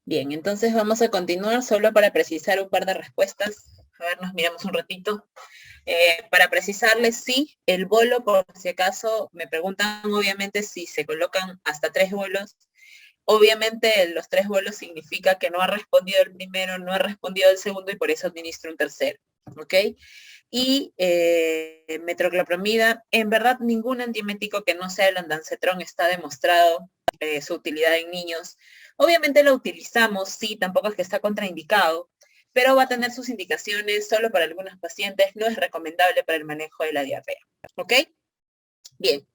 Bien, entonces vamos a continuar solo para precisar un par de respuestas. A ver, nos miramos un ratito. Para precisarles, sí, el bolo, por si acaso, me preguntan obviamente si se colocan hasta 3 bolos. Obviamente los 3 bolos significa que no ha respondido el primero, no ha respondido el segundo y por eso administro un tercero, ¿ok? Y metroclopramida, en verdad ningún antiemético que no sea el ondansetron está demostrado su utilidad en niños. Obviamente lo utilizamos, sí, tampoco es que está contraindicado, pero va a tener sus indicaciones solo para algunos pacientes, no es recomendable para el manejo de la diarrea, ¿ok? Bien,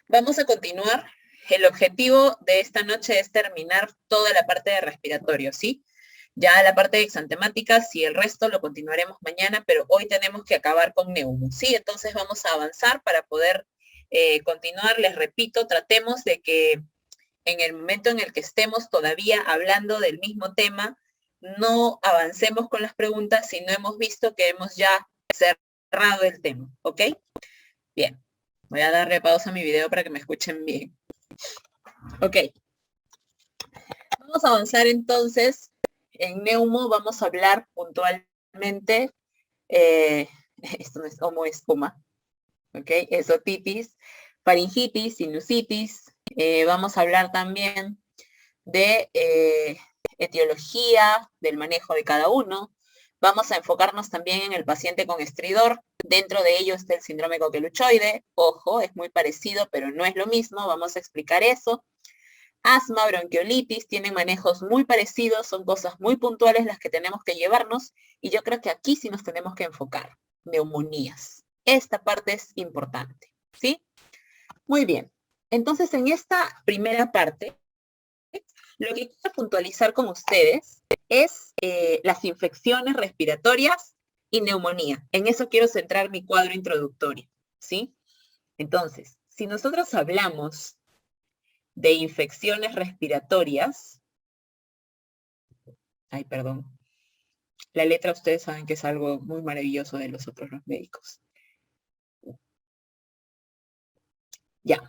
vamos a continuar. El objetivo de esta noche es terminar toda la parte de respiratorio, ¿sí? Ya la parte de exantemáticas y el resto lo continuaremos mañana, pero hoy tenemos que acabar con neumo, ¿sí? Entonces vamos a avanzar para poder continuar. Les repito, tratemos de que en el momento en el que estemos todavía hablando del mismo tema, no avancemos con las preguntas si no hemos visto que hemos ya cerrado el tema, ¿ok? Bien, voy a darle pausa a mi video para que me escuchen bien. Ok, vamos a avanzar entonces. En neumo vamos a hablar puntualmente, esto no es homo, es coma, ¿ok? Es otitis, faringitis, sinusitis. Vamos a hablar también de etiología, del manejo de cada uno. Vamos a enfocarnos también en el paciente con estridor. Dentro de ello está el síndrome coqueluchoide. Ojo, es muy parecido, pero no es lo mismo. Vamos a explicar eso. Asma, bronquiolitis, tienen manejos muy parecidos, son cosas muy puntuales las que tenemos que llevarnos y yo creo que aquí sí nos tenemos que enfocar. Neumonías. Esta parte es importante, ¿sí? Muy bien. Entonces, en esta primera parte, lo que quiero puntualizar con ustedes es las infecciones respiratorias y neumonía. En eso quiero centrar mi cuadro introductorio, ¿sí? Entonces, si nosotros hablamos de infecciones respiratorias, ay, perdón, la letra ustedes saben que es algo muy maravilloso de los otros los médicos. Ya.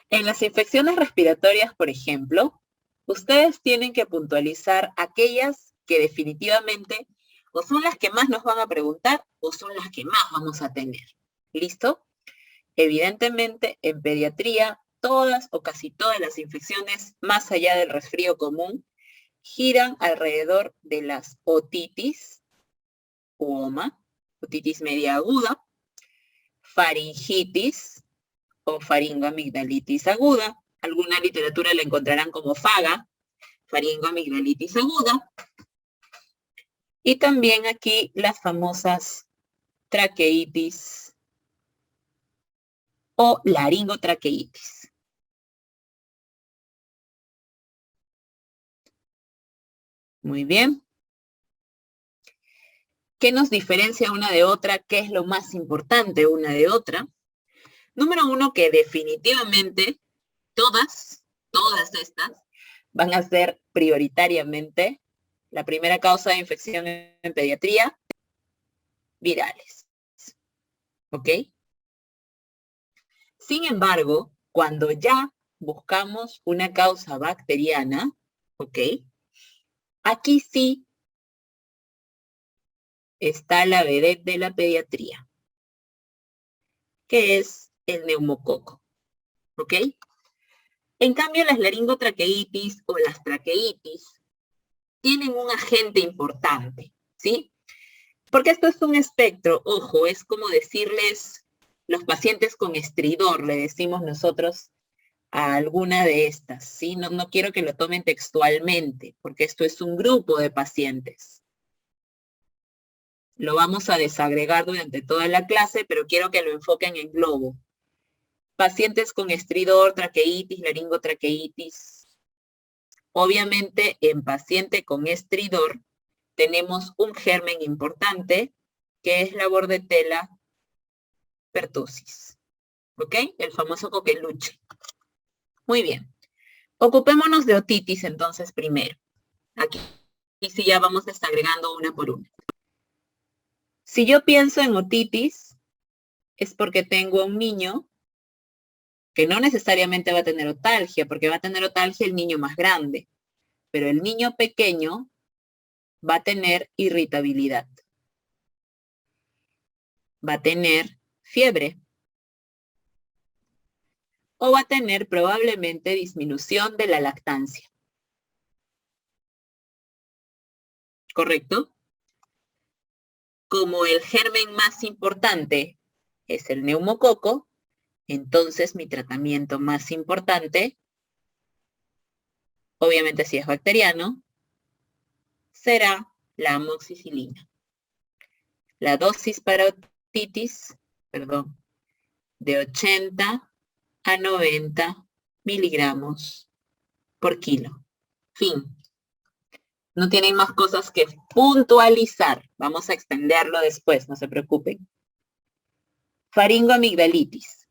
En las infecciones respiratorias, por ejemplo, ustedes tienen que puntualizar aquellas que definitivamente o son las que más nos van a preguntar o son las que más vamos a tener. ¿Listo? Evidentemente, en pediatría, todas o casi todas las infecciones, más allá del resfrío común, giran alrededor de las otitis, UOMA, otitis media aguda, faringitis o faringoamigdalitis aguda. Alguna literatura la encontrarán como FAGA, faringoamigdalitis aguda. Y también aquí las famosas traqueitis o laringotraqueitis. Muy bien. ¿Qué nos diferencia una de otra? ¿Qué es lo más importante una de otra? Número uno, que definitivamente todas estas van a ser prioritariamente la primera causa de infección en pediatría, virales. ¿Ok? Sin embargo, cuando ya buscamos una causa bacteriana, ¿ok? Aquí sí está la vedette de la pediatría, que es el neumococo, ¿ok? En cambio, las laringotraqueitis o las traqueitis tienen un agente importante, ¿sí? Porque esto es un espectro, ojo, es como decirles los pacientes con estridor, le decimos nosotros a alguna de estas, ¿sí? No quiero que lo tomen textualmente, porque esto es un grupo de pacientes. Lo vamos a desagregar durante toda la clase, pero quiero que lo enfoquen en globo. Pacientes con estridor, traqueitis, laringotraqueitis. Obviamente, en paciente con estridor, tenemos un germen importante, que es la Bordetella pertussis. ¿Ok? El famoso coqueluche. Muy bien. Ocupémonos de otitis entonces primero. Aquí sí ya vamos desagregando una por una. Si yo pienso en otitis, es porque tengo un niño que no necesariamente va a tener otalgia, porque va a tener otalgia el niño más grande. pero el niño pequeño va a tener irritabilidad. Va a tener fiebre. O va a tener probablemente disminución de la lactancia. ¿Correcto? Como el germen más importante es el neumococo, entonces mi tratamiento más importante, obviamente si es bacteriano, será la amoxicilina. La dosis para otitis, de 80 a 90 miligramos por kilo. Fin. No tienen más cosas que puntualizar. Vamos a extenderlo después, no se preocupen. Faringoamigdalitis.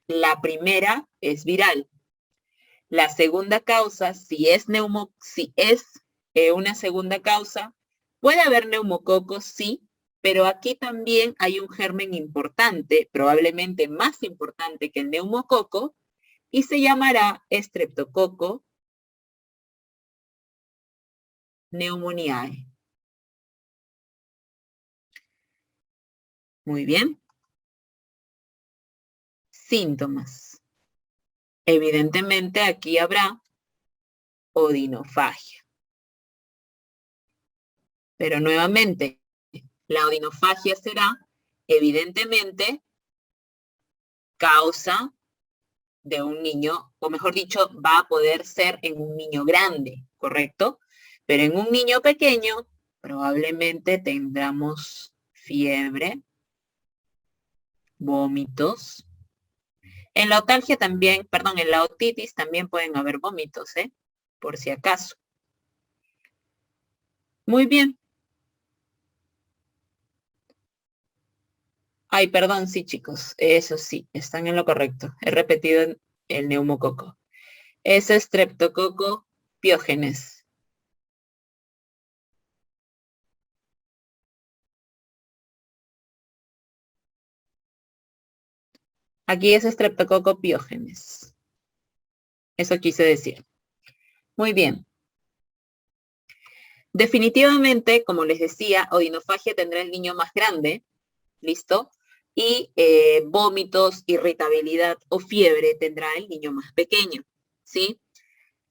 La primera es viral. La segunda causa, si es una segunda causa, puede haber neumococos, sí, pero aquí también hay un germen importante, probablemente más importante que el neumococo, y se llamará Streptococcus pneumoniae. Muy bien. Síntomas. Evidentemente aquí habrá odinofagia. Pero nuevamente, la odinofagia será evidentemente causa de un niño, o mejor dicho, va a poder ser en un niño grande, ¿correcto? Pero en un niño pequeño probablemente tendremos fiebre, vómitos. En la otalgia también, en la otitis también pueden haber vómitos, por si acaso. Muy bien. Ay, perdón, sí, chicos. Eso sí, están en lo correcto. He repetido el neumococo. Es Streptococcus pyogenes. Aquí es Streptococcus pyogenes. Eso quise decir. Muy bien. Definitivamente, como les decía, odinofagia tendrá el niño más grande, ¿listo? Y vómitos, irritabilidad o fiebre tendrá el niño más pequeño, ¿sí?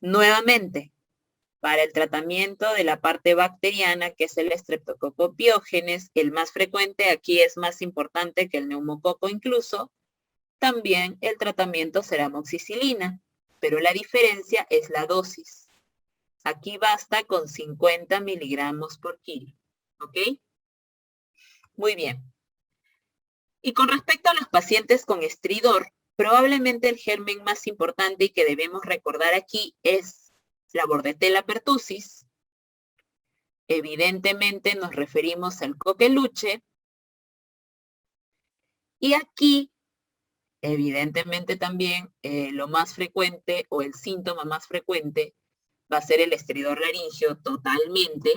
Nuevamente, para el tratamiento de la parte bacteriana, que es el Streptococcus pyogenes, el más frecuente, aquí es más importante que el neumococo incluso, también el tratamiento será amoxicilina, pero la diferencia es la dosis. Aquí basta con 50 miligramos por kilo, ¿ok? Muy bien. Y con respecto a los pacientes con estridor, probablemente el germen más importante y que debemos recordar aquí es la Bordetella pertussis. Evidentemente nos referimos al coqueluche. Y aquí, evidentemente también, lo más frecuente o el síntoma más frecuente va a ser el estridor laringio totalmente.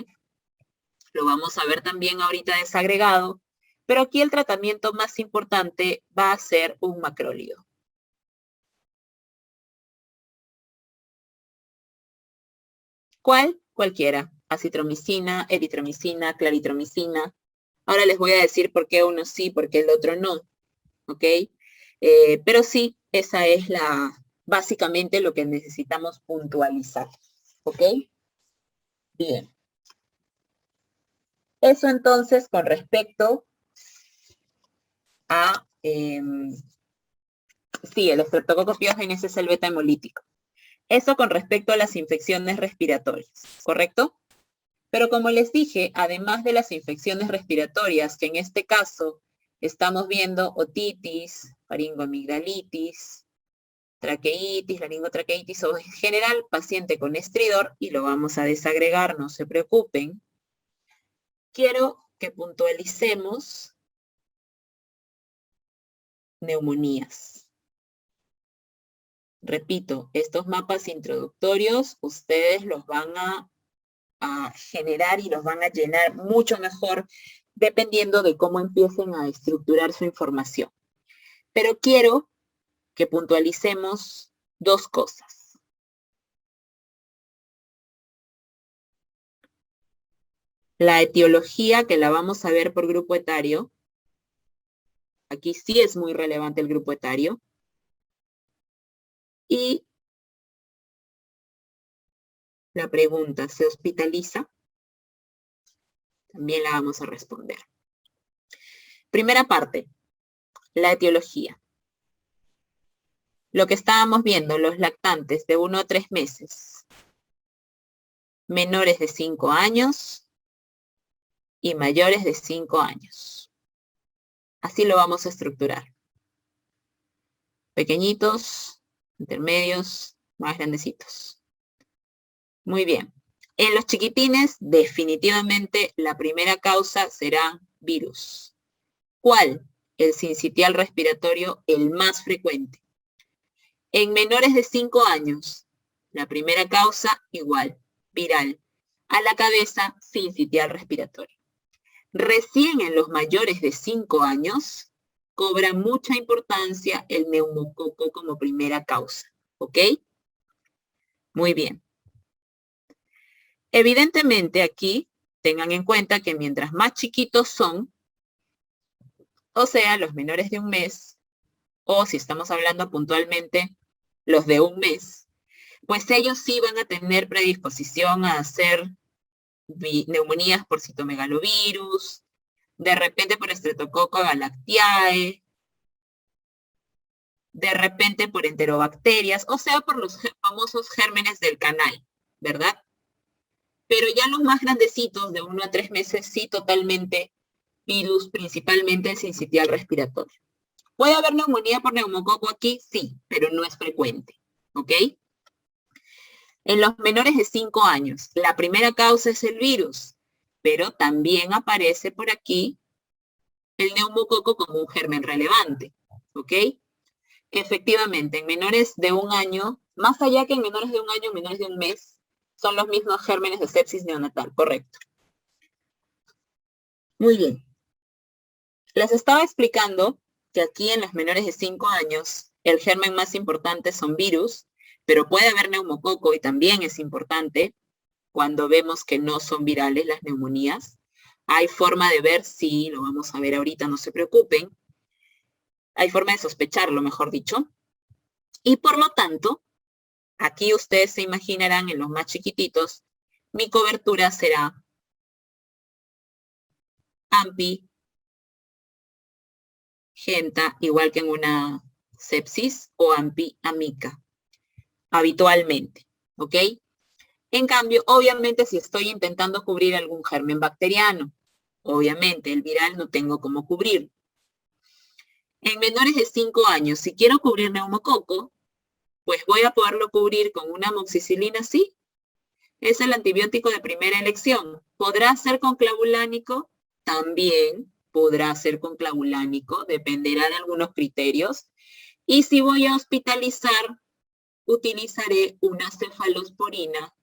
Lo vamos a ver también ahorita desagregado. Pero aquí el tratamiento más importante va a ser un macrólido. ¿Cuál? Cualquiera. Acitromicina, eritromicina, claritromicina. Ahora les voy a decir por qué uno sí, por qué el otro no. ¿Ok? Pero sí, esa es básicamente lo que necesitamos puntualizar. ¿Ok? Bien. Eso entonces con respecto a, sí, el Streptococcus pyogenes es el beta hemolítico. Eso con respecto a las infecciones respiratorias, ¿correcto? Pero como les dije, además de las infecciones respiratorias, que en este caso estamos viendo otitis, faringoamigdalitis, traqueitis, laringotraqueitis o en general paciente con estridor, y lo vamos a desagregar, no se preocupen. Quiero que puntualicemos neumonías. Repito, estos mapas introductorios ustedes los van a generar y los van a llenar mucho mejor dependiendo de cómo empiecen a estructurar su información. Pero quiero que puntualicemos dos cosas. La etiología, que la vamos a ver por grupo etario. Aquí sí es muy relevante el grupo etario. Y la pregunta, ¿se hospitaliza? También la vamos a responder. Primera parte, la etiología. Lo que estábamos viendo, los lactantes de 1 a 3 meses, menores de 5 años y mayores de 5 años. Así lo vamos a estructurar. Pequeñitos, intermedios, más grandecitos. Muy bien. En los chiquitines, definitivamente la primera causa será virus. ¿Cuál? El sincitial respiratorio, el más frecuente. En menores de 5 años, la primera causa igual, viral. A la cabeza, sincitial respiratorio. Recién en los mayores de 5 años, cobra mucha importancia el neumococo como primera causa. ¿Ok? Muy bien. Evidentemente aquí, tengan en cuenta que mientras más chiquitos son, o sea, los menores de 1 mes, o si estamos hablando puntualmente, los de 1 mes, pues ellos sí van a tener predisposición a hacer neumonías por citomegalovirus, de repente por Streptococcus galactiae, de repente por enterobacterias, o sea, por los famosos gérmenes del canal, ¿verdad? Pero ya los más grandecitos, de 1 a 3 meses, sí totalmente virus, principalmente el sincitial respiratorio. ¿Puede haber neumonía por neumococo aquí? Sí, pero no es frecuente, ¿ok? En los menores de 5 años, la primera causa es el virus, pero también aparece por aquí el neumococo como un germen relevante, ¿ok? Efectivamente, en menores de 1 año, más allá que en menores de 1 año, menores de 1 mes, son los mismos gérmenes de sepsis neonatal, correcto. Muy bien. Les estaba explicando que aquí en los menores de 5 años, el germen más importante son virus, pero puede haber neumococo y también es importante cuando vemos que no son virales las neumonías. Hay forma de ver, sí, lo vamos a ver ahorita, no se preocupen. Hay forma de sospecharlo, mejor dicho. Y por lo tanto, aquí ustedes se imaginarán en los más chiquititos, mi cobertura será AMPI, Genta, igual que en una sepsis, o AMPI, AMICA, habitualmente, ¿ok? En cambio, obviamente, si estoy intentando cubrir algún germen bacteriano, obviamente el viral no tengo cómo cubrir. En menores de 5 años, si quiero cubrir neumococo, pues voy a poderlo cubrir con una amoxicilina, sí. Es el antibiótico de primera elección. ¿Podrá ser con clavulánico? También podrá ser con clavulánico, dependerá de algunos criterios. Y si voy a hospitalizar, utilizaré una cefalosporina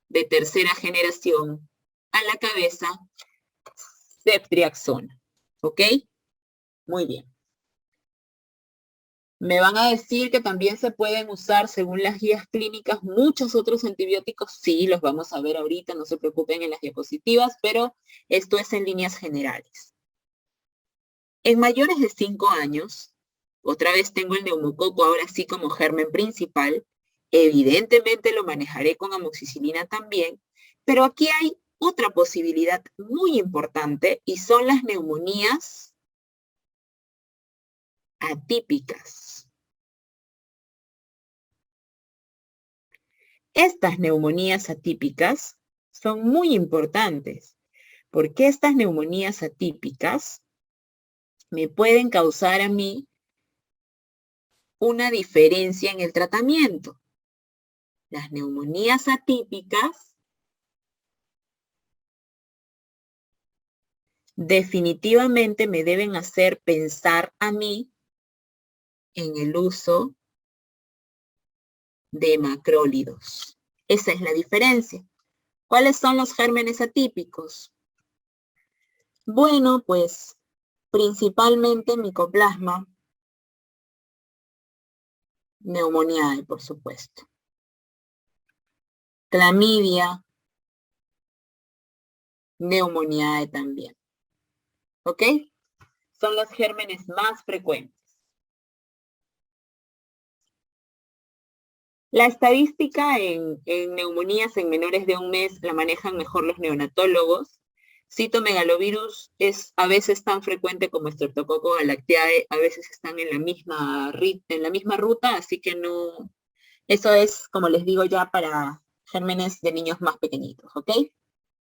de tercera generación a la cabeza, ceftriaxona. ¿Ok? Muy bien. Me van a decir que también se pueden usar, según las guías clínicas, muchos otros antibióticos. Sí, los vamos a ver ahorita, no se preocupen en las diapositivas, pero esto es en líneas generales. En mayores de 5 años, otra vez tengo el neumococo ahora sí como germen principal. Evidentemente lo manejaré con amoxicilina también, pero aquí hay otra posibilidad muy importante y son las neumonías atípicas. Estas neumonías atípicas son muy importantes porque estas neumonías atípicas me pueden causar a mí una diferencia en el tratamiento. Las neumonías atípicas definitivamente me deben hacer pensar a mí en el uso de macrólidos. Esa es la diferencia. ¿Cuáles son los gérmenes atípicos? Bueno, pues principalmente micoplasma, neumoniae, por supuesto. Clamidia, Pneumoniae también. ¿Ok? Son los gérmenes más frecuentes. La estadística en neumonías en menores de un mes la manejan mejor los neonatólogos. Citomegalovirus es a veces tan frecuente como Streptococcus galactiae, a veces están en la misma ruta, así que no, eso es, como les digo, ya para gérmenes de niños más pequeñitos, ¿ok?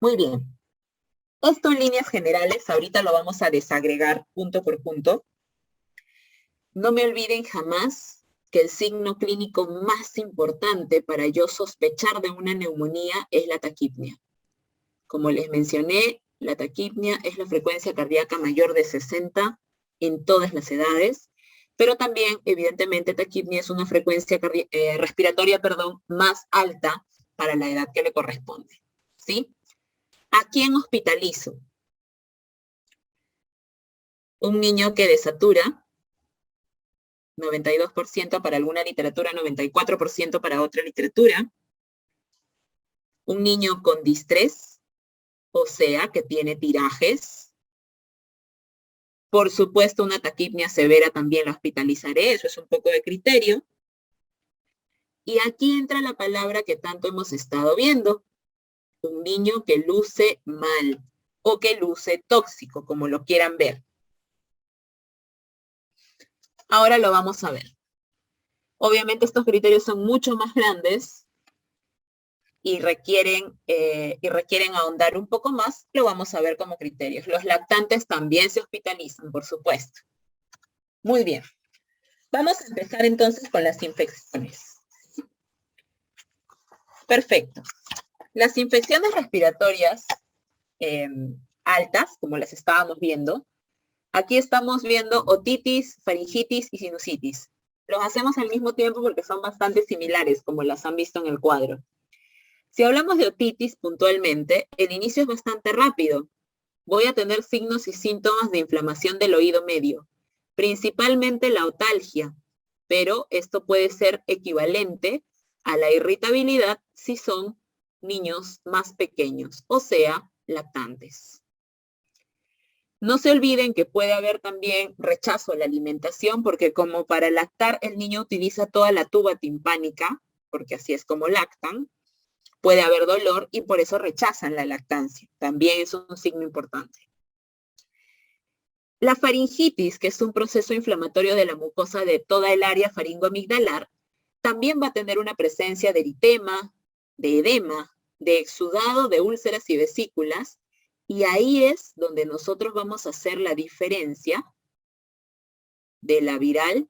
Muy bien. Esto en líneas generales, ahorita lo vamos a desagregar punto por punto. No me olviden jamás que el signo clínico más importante para yo sospechar de una neumonía es la taquipnia. Como les mencioné, la taquipnia es la frecuencia cardíaca mayor de 60 en todas las edades, pero también, evidentemente, taquipnia es una frecuencia respiratoria, más alta para la edad que le corresponde, ¿sí? ¿A quién hospitalizo? Un niño que desatura, 92% para alguna literatura, 94% para otra literatura. Un niño con distrés, o sea, que tiene tirajes. Por supuesto, una taquipnia severa también la hospitalizaré, eso es un poco de criterio. Y aquí entra la palabra que tanto hemos estado viendo. Un niño que luce mal o que luce tóxico, como lo quieran ver. Ahora lo vamos a ver. Obviamente estos criterios son mucho más grandes y requieren ahondar un poco más, lo vamos a ver como criterios. Los lactantes también se hospitalizan, por supuesto. Muy bien. Vamos a empezar entonces con las infecciones. Perfecto. Las infecciones respiratorias altas, como las estábamos viendo, aquí estamos viendo otitis, faringitis y sinusitis. Los hacemos al mismo tiempo porque son bastante similares, como las han visto en el cuadro. Si hablamos de otitis puntualmente, el inicio es bastante rápido. Voy a tener signos y síntomas de inflamación del oído medio, principalmente la otalgia, pero esto puede ser equivalente a la irritabilidad si son niños más pequeños, o sea, lactantes. No se olviden que puede haber también rechazo a la alimentación, porque como para lactar el niño utiliza toda la tuba timpánica, porque así es como lactan, puede haber dolor y por eso rechazan la lactancia. También es un signo importante. La faringitis, que es un proceso inflamatorio de la mucosa de toda el área faringoamigdalar, también va a tener una presencia de eritema, de edema, de exudado de úlceras y vesículas, y ahí es donde nosotros vamos a hacer la diferencia de la viral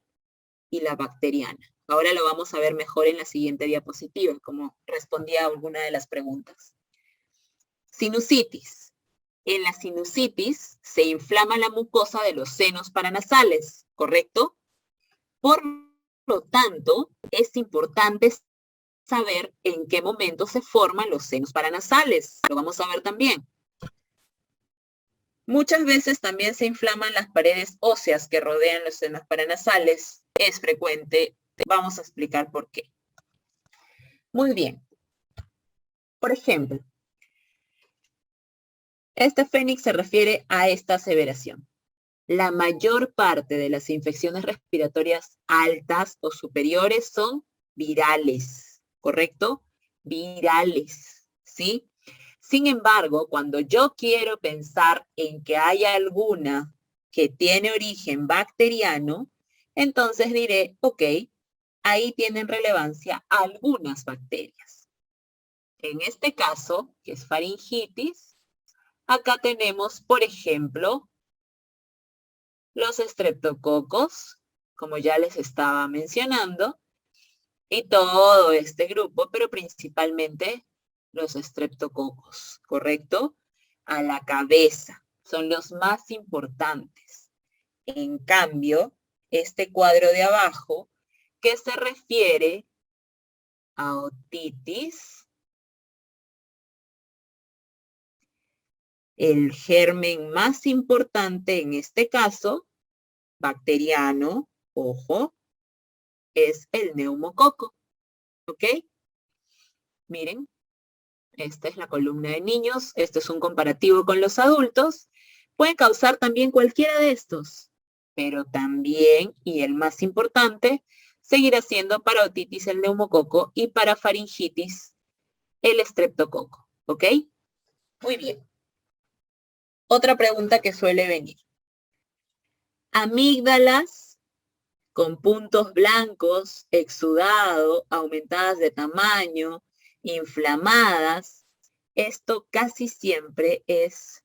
y la bacteriana. Ahora lo vamos a ver mejor en la siguiente diapositiva, como respondía a alguna de las preguntas. Sinusitis. En la sinusitis se inflama la mucosa de los senos paranasales, ¿correcto? Por lo tanto, es importante saber en qué momento se forman los senos paranasales. Lo vamos a ver también. Muchas veces también se inflaman las paredes óseas que rodean los senos paranasales. Es frecuente. Vamos a explicar por qué. Muy bien. Por ejemplo, este fénix se refiere a esta aseveración. La mayor parte de las infecciones respiratorias altas o superiores son virales, ¿correcto? Virales, ¿sí? Sin embargo, cuando yo quiero pensar en que hay alguna que tiene origen bacteriano, entonces diré, ok, ahí tienen relevancia algunas bacterias. En este caso, que es faringitis, acá tenemos, por ejemplo, los estreptococos, como ya les estaba mencionando, y todo este grupo, pero principalmente los estreptococos, ¿correcto? A la cabeza, son los más importantes. En cambio, este cuadro de abajo, que se refiere a otitis, el germen más importante en este caso, bacteriano, ojo, es el neumococo, ¿ok? Miren, Esta es la columna de niños, este es un comparativo con los adultos. Pueden causar también cualquiera de estos, pero también, y el más importante, seguirá siendo para otitis el neumococo y para faringitis el estreptococo, ¿ok? Muy bien. Otra pregunta que suele venir. Amígdalas con puntos blancos, exudado, aumentadas de tamaño, inflamadas. Esto casi siempre es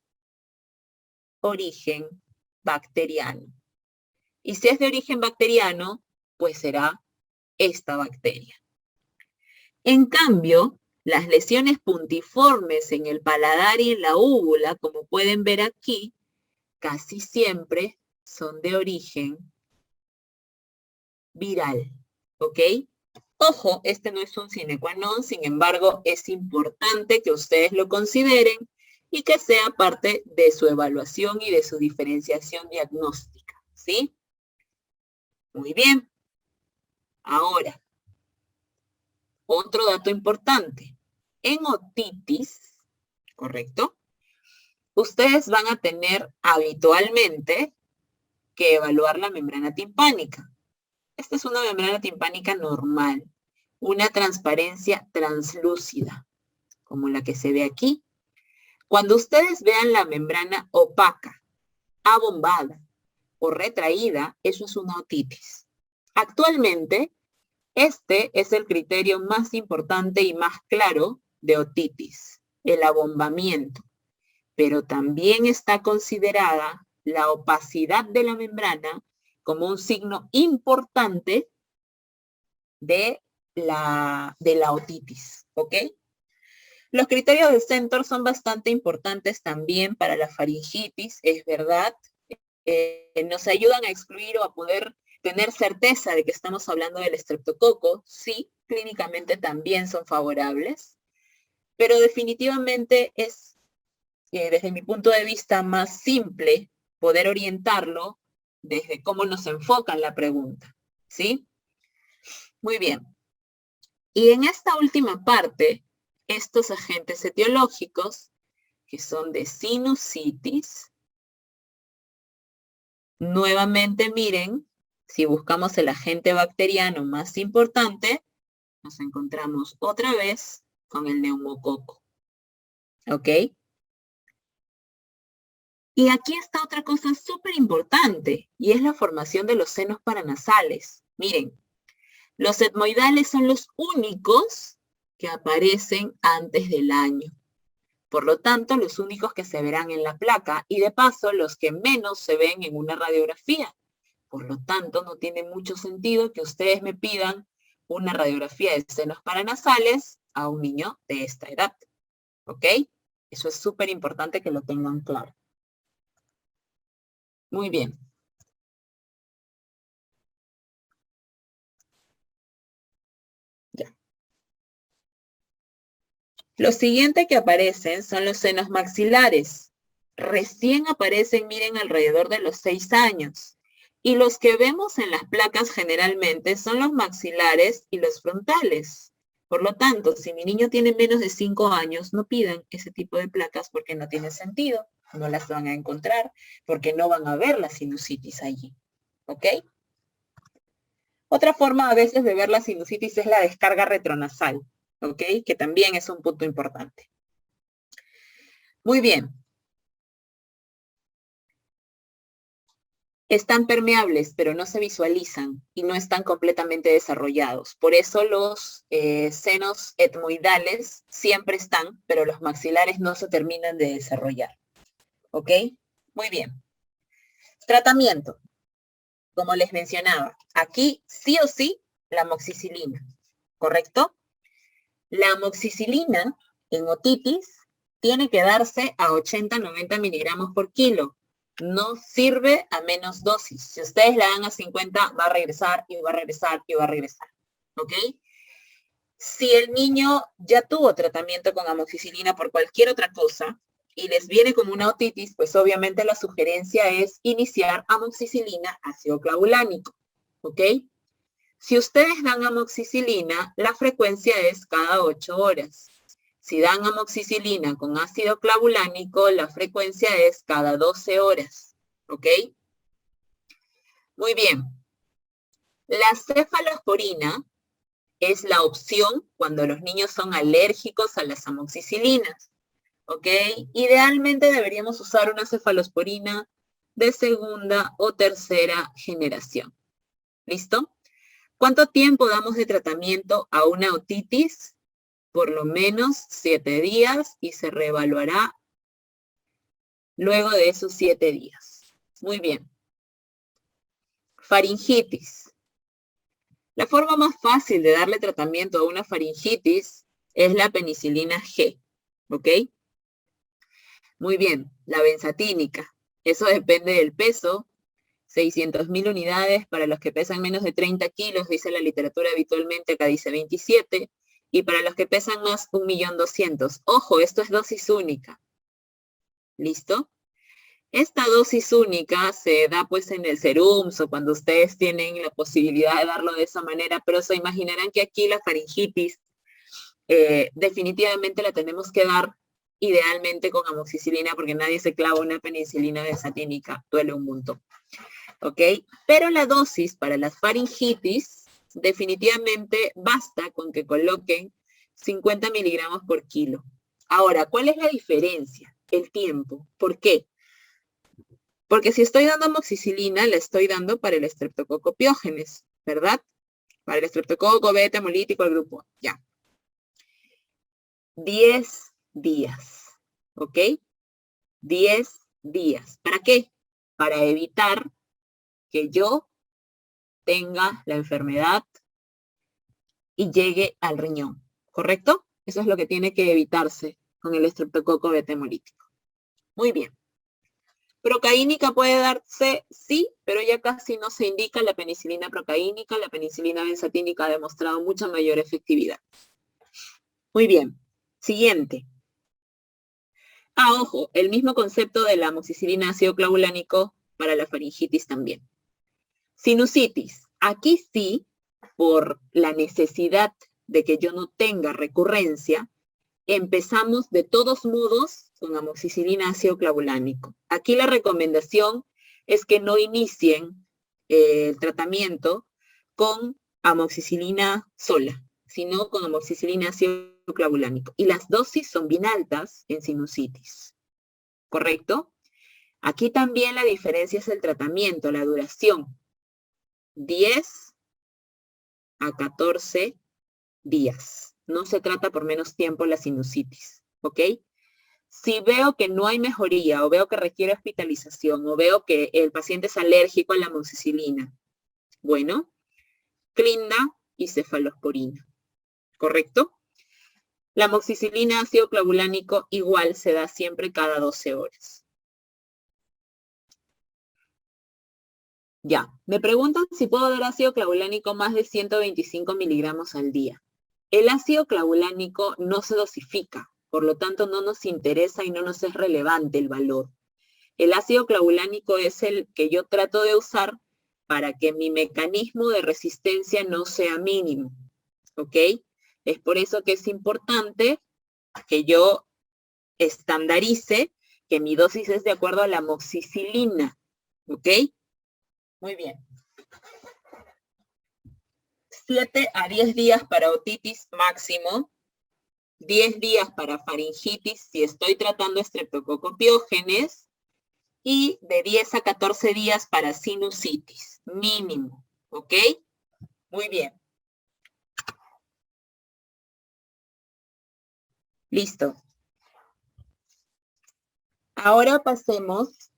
origen bacteriano. Y si es de origen bacteriano, pues será esta bacteria. En cambio, las lesiones puntiformes en el paladar y en la úvula, como pueden ver aquí, casi siempre son de origen viral, ¿ok? Ojo, este no es un sine qua non, sin embargo, es importante que ustedes lo consideren y que sea parte de su evaluación y de su diferenciación diagnóstica, ¿sí? Muy bien. Ahora, otro dato importante. En otitis, ¿correcto? Ustedes van a tener habitualmente que evaluar la membrana timpánica. Esta es una membrana timpánica normal, una transparencia translúcida, como la que se ve aquí. Cuando ustedes vean la membrana opaca, abombada o retraída, eso es una otitis. Actualmente, este es el criterio más importante y más claro de otitis, el abombamiento, pero también está considerada la opacidad de la membrana como un signo importante de la otitis, ¿ok? Los criterios de Centor son bastante importantes también para la faringitis, es verdad. Nos ayudan a excluir o a poder tener certeza de que estamos hablando del estreptococo. Sí, clínicamente también son favorables, pero definitivamente es, desde mi punto de vista, más simple poder orientarlo desde cómo nos enfocan la pregunta, ¿sí? Muy bien. Y en esta última parte, estos agentes etiológicos, que son de sinusitis, nuevamente miren, si buscamos el agente bacteriano más importante, nos encontramos otra vez con el neumococo. ¿Ok? Y aquí está otra cosa súper importante, y es la formación de los senos paranasales. Miren, los etmoidales son los únicos que aparecen antes del año. Por lo tanto, los únicos que se verán en la placa y de paso los que menos se ven en una radiografía. Por lo tanto, no tiene mucho sentido que ustedes me pidan una radiografía de senos paranasales a un niño de esta edad. ¿Ok? Eso es súper importante que lo tengan claro. Muy bien. Ya. Lo siguiente que aparecen son los senos maxilares. Recién aparecen, miren, alrededor de los 6 años. Y los que vemos en las placas generalmente son los maxilares y los frontales. Por lo tanto, si mi niño tiene menos de 5 años, no pidan ese tipo de placas porque no tiene sentido. No las van a encontrar porque no van a ver la sinusitis allí. ¿Ok? Otra forma a veces de ver la sinusitis es la descarga retronasal. ¿Ok? Que también es un punto importante. Muy bien. Están permeables, pero no se visualizan y no están completamente desarrollados. Por eso los senos etmoidales siempre están, pero los maxilares no se terminan de desarrollar. ¿Ok? Muy bien. Tratamiento. Como les mencionaba, aquí sí o sí la amoxicilina, ¿correcto? La amoxicilina en otitis tiene que darse a 80-90 miligramos por kilo. No sirve a menos dosis. Si ustedes la dan a 50, va a regresar y va a regresar y va a regresar. ¿Ok? Si el niño ya tuvo tratamiento con amoxicilina por cualquier otra cosa y les viene como una otitis, pues obviamente la sugerencia es iniciar amoxicilina ácido clavulánico. ¿Ok? Si ustedes dan amoxicilina, la frecuencia es cada 8 horas. Si dan amoxicilina con ácido clavulánico, la frecuencia es cada 12 horas, ¿ok? Muy bien. La cefalosporina es la opción cuando los niños son alérgicos a las amoxicilinas, ¿ok? Idealmente deberíamos usar una cefalosporina de segunda o tercera generación. ¿Listo? ¿Cuánto tiempo damos de tratamiento a una otitis? Por lo menos 7 días y se reevaluará luego de esos 7 días. Muy bien. Faringitis. La forma más fácil de darle tratamiento a una faringitis es la penicilina G, ¿ok? Muy bien, la benzatínica. Eso depende del peso. 600.000 unidades para los que pesan menos de 30 kilos, dice la literatura habitualmente, acá dice 27. Y para los que pesan más, 1.200.000. Ojo, esto es dosis única. ¿Listo? Esta dosis única se da pues en el serums o cuando ustedes tienen la posibilidad de darlo de esa manera, pero se imaginarán que aquí la faringitis definitivamente la tenemos que dar idealmente con amoxicilina porque nadie se clava una penicilina benzatínica, duele un montón. ¿Ok? Pero la dosis para las faringitis definitivamente basta con que coloquen 50 miligramos por kilo. Ahora, ¿cuál es la diferencia? El tiempo. ¿Por qué? Porque si estoy dando amoxicilina, la estoy dando para el estreptococo piógenes, ¿verdad? Para el estreptococo beta hemolítico, el grupo A. Ya. 10 días, ¿ok? 10 días. ¿Para qué? Para evitar que yo tenga la enfermedad y llegue al riñón, ¿correcto? Eso es lo que tiene que evitarse con el estreptococo beta hemolítico. Muy bien. Procaínica puede darse, sí, pero ya casi no se indica la penicilina procaínica. La penicilina benzatínica ha demostrado mucha mayor efectividad. Muy bien. Siguiente. Ojo, el mismo concepto de la amoxicilina ácido clavulánico para la faringitis también. Sinusitis. Aquí sí, por la necesidad de que yo no tenga recurrencia, empezamos de todos modos con amoxicilina ácido clavulánico. Aquí la recomendación es que no inicien el tratamiento con amoxicilina sola, sino con amoxicilina ácido clavulánico. Y las dosis son bien altas en sinusitis, ¿correcto? Aquí también la diferencia es el tratamiento, la duración. 10 a 14 días. No se trata por menos tiempo la sinusitis, ¿ok? Si veo que no hay mejoría o veo que requiere hospitalización o veo que el paciente es alérgico a la amoxicilina, bueno, clinda y cefalosporina, ¿correcto? La amoxicilina ácido clavulánico igual se da siempre cada 12 horas. Ya, me preguntan si puedo dar ácido clavulánico más de 125 miligramos al día. El ácido clavulánico no se dosifica, por lo tanto no nos interesa y no nos es relevante el valor. El ácido clavulánico es el que yo trato de usar para que mi mecanismo de resistencia no sea mínimo, ¿ok? Es por eso que es importante que yo estandarice que mi dosis es de acuerdo a la amoxicilina, ¿ok? Muy bien. 7 a 10 días para otitis máximo, 10 días para faringitis si estoy tratando estreptococo piógenes y de 10 a 14 días para sinusitis, mínimo, ¿ok? Muy bien. Listo. Ahora pasemos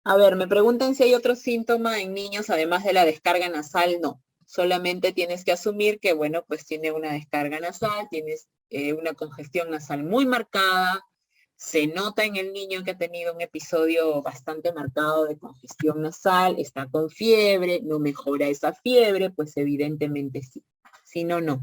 a ver, me preguntan si hay otro síntoma en niños además de la descarga nasal. No, solamente tienes que asumir que, bueno, pues tiene una descarga nasal, tienes una congestión nasal muy marcada, se nota en el niño que ha tenido un episodio bastante marcado de congestión nasal, está con fiebre, no mejora esa fiebre, pues evidentemente sí, si no, no.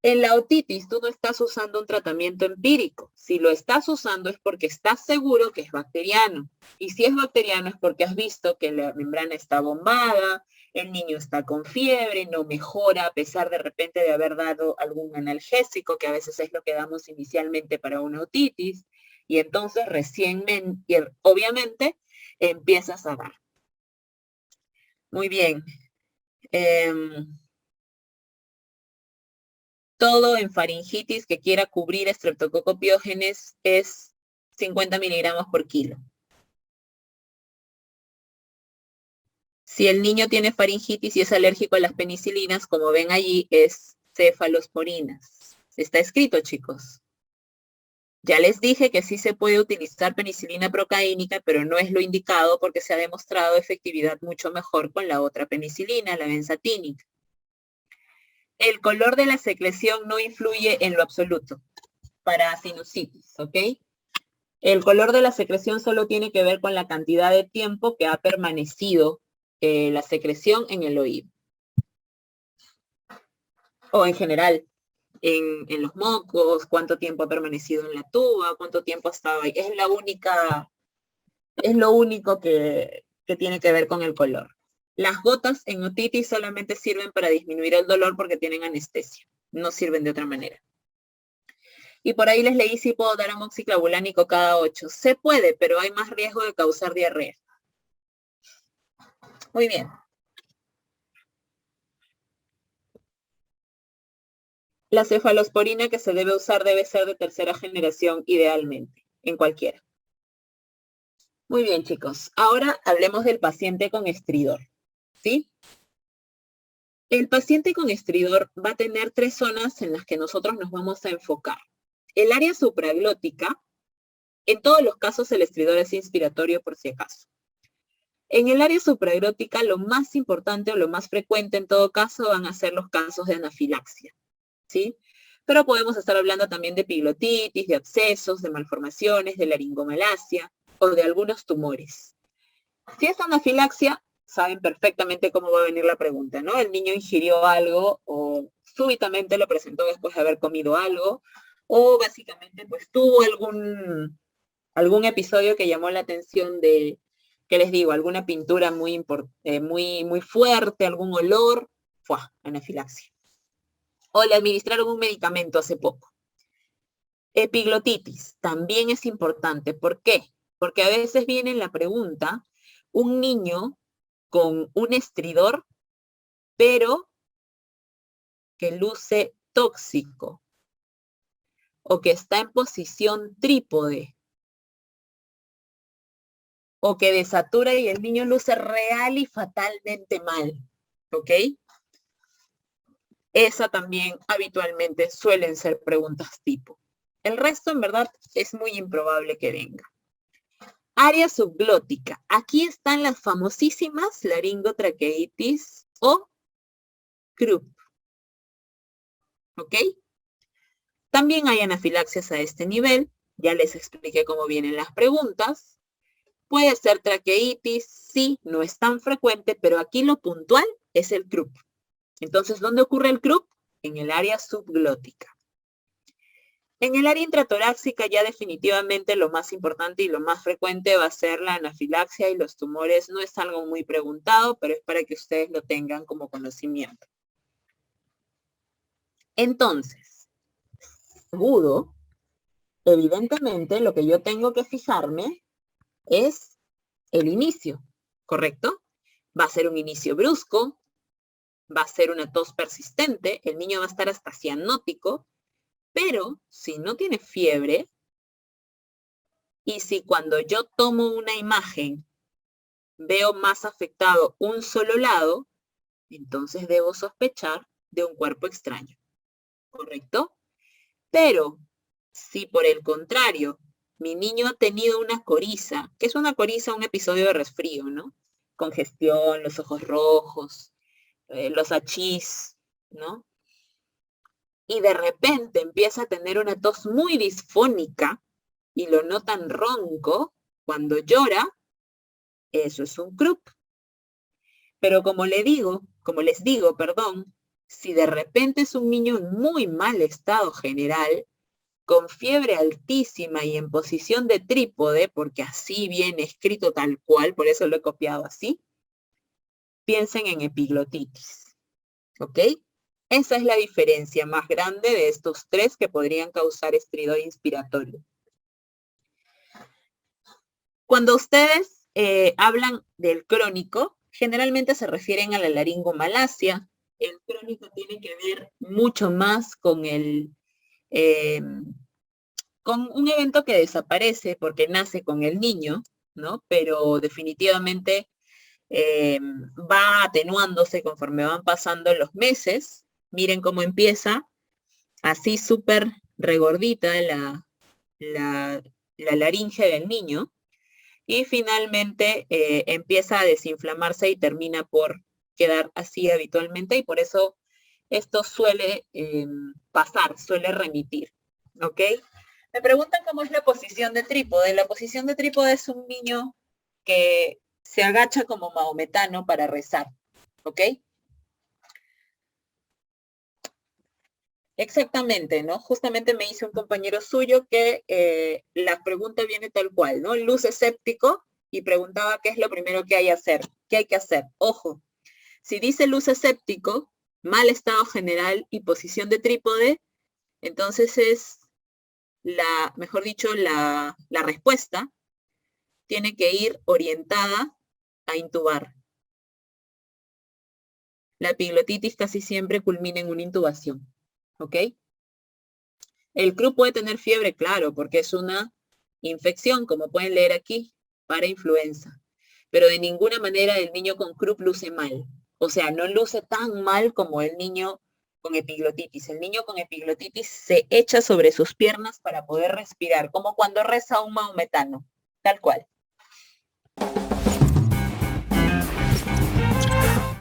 En la otitis tú no estás usando un tratamiento empírico. Si lo estás usando es porque estás seguro que es bacteriano. Y si es bacteriano es porque has visto que la membrana está bombada, El niño está con fiebre, no mejora a pesar de repente de haber dado algún analgésico, que a veces es lo que damos inicialmente para una otitis, y entonces obviamente empiezas a dar. Muy bien. Todo en faringitis que quiera cubrir Streptococcus pyogenes es 50 miligramos por kilo. Si el niño tiene faringitis y es alérgico a las penicilinas, como ven allí, es cefalosporinas. Está escrito, chicos. Ya les dije que sí se puede utilizar penicilina procaínica, pero no es lo indicado porque se ha demostrado efectividad mucho mejor con la otra penicilina, la benzatínica. El color de la secreción no influye en lo absoluto para sinusitis, ¿ok? El color de la secreción solo tiene que ver con la cantidad de tiempo que ha permanecido la secreción en el oído. O en general, en los mocos, cuánto tiempo ha permanecido en la tuba, cuánto tiempo ha estado ahí. Es lo único que tiene que ver con el color. Las gotas en otitis solamente sirven para disminuir el dolor porque tienen anestesia. No sirven de otra manera. Y por ahí les leí si puedo dar amoxiclavulánico cada 8. Se puede, pero hay más riesgo de causar diarrea. Muy bien. La cefalosporina que se debe usar debe ser de tercera generación, idealmente, en cualquiera. Muy bien, chicos. Ahora hablemos del paciente con estridor, ¿sí? El paciente con estridor va a tener 3 zonas en las que nosotros nos vamos a enfocar. El área supraglótica, en todos los casos el estridor es inspiratorio por si acaso. En el área supraglótica lo más importante o lo más frecuente en todo caso van a ser los casos de anafilaxia, ¿sí? Pero podemos estar hablando también de epiglotitis, de abscesos, de malformaciones, de laringomalacia o de algunos tumores. Si es anafilaxia, saben perfectamente cómo va a venir la pregunta, ¿no? El niño ingirió algo o súbitamente lo presentó después de haber comido algo o básicamente pues tuvo algún episodio que llamó la atención de, ¿qué les digo? Alguna pintura muy fuerte, algún olor, anafilaxia. O le administraron un medicamento hace poco. Epiglotitis también es importante. ¿Por qué? Porque a veces viene la pregunta, un niño con un estridor, pero que luce tóxico o que está en posición trípode o que desatura y el niño luce real y fatalmente mal, ¿ok? Esa también habitualmente suelen ser preguntas tipo. El resto, en verdad, es muy improbable que venga. Área subglótica. Aquí están las famosísimas laringotraqueitis o CRUP. ¿Ok? También hay anafilaxias a este nivel. Ya les expliqué cómo vienen las preguntas. Puede ser traqueitis, sí, no es tan frecuente, pero aquí lo puntual es el CRUP. Entonces, ¿dónde ocurre el CRUP? En el área subglótica. En el área intratorácica ya definitivamente lo más importante y lo más frecuente va a ser la anafilaxia y los tumores. No es algo muy preguntado, pero es para que ustedes lo tengan como conocimiento. Entonces, agudo, evidentemente lo que yo tengo que fijarme es el inicio, ¿correcto? Va a ser un inicio brusco, va a ser una tos persistente, el niño va a estar hasta cianótico, pero si no tiene fiebre, y si cuando yo tomo una imagen veo más afectado un solo lado, entonces debo sospechar de un cuerpo extraño, ¿correcto? Pero si por el contrario, mi niño ha tenido una coriza, ¿qué es una coriza? Un episodio de resfrío, ¿no? Congestión, los ojos rojos, los achís, ¿no? Y de repente empieza a tener una tos muy disfónica y lo notan ronco cuando llora, eso es un CRUP. Pero como les digo, si de repente es un niño en muy mal estado general, con fiebre altísima y en posición de trípode, porque así viene escrito tal cual, por eso lo he copiado así, piensen en epiglotitis. ¿Ok? Esa es la diferencia más grande de estos tres que podrían causar estridor inspiratorio. Cuando ustedes hablan del crónico, generalmente se refieren a la laringomalacia. El crónico tiene que ver mucho más con con un evento que desaparece porque nace con el niño, ¿no? Pero definitivamente va atenuándose conforme van pasando los meses. Miren cómo empieza, así súper regordita la laringe del niño, y finalmente empieza a desinflamarse y termina por quedar así habitualmente, y por eso esto suele pasar, suele remitir, ¿ok? Me preguntan cómo es la posición de trípode. La posición de trípode es un niño que se agacha como mahometano para rezar, ¿ok? Exactamente, ¿no? Justamente me dice un compañero suyo que la pregunta viene tal cual, ¿no? Luz escéptico, y preguntaba qué es lo primero que hay que hacer. ¿Qué hay que hacer? Ojo, si dice luz escéptico, mal estado general y posición de trípode, entonces es mejor dicho, la respuesta tiene que ir orientada a intubar. La epiglotitis casi siempre culmina en una intubación, ¿ok? El CRU puede tener fiebre, claro, porque es una infección, como pueden leer aquí, para influenza. Pero de ninguna manera el niño con CRUP luce mal. O sea, no luce tan mal como el niño con epiglotitis. El niño con epiglotitis se echa sobre sus piernas para poder respirar, como cuando reza un mahometano, tal cual.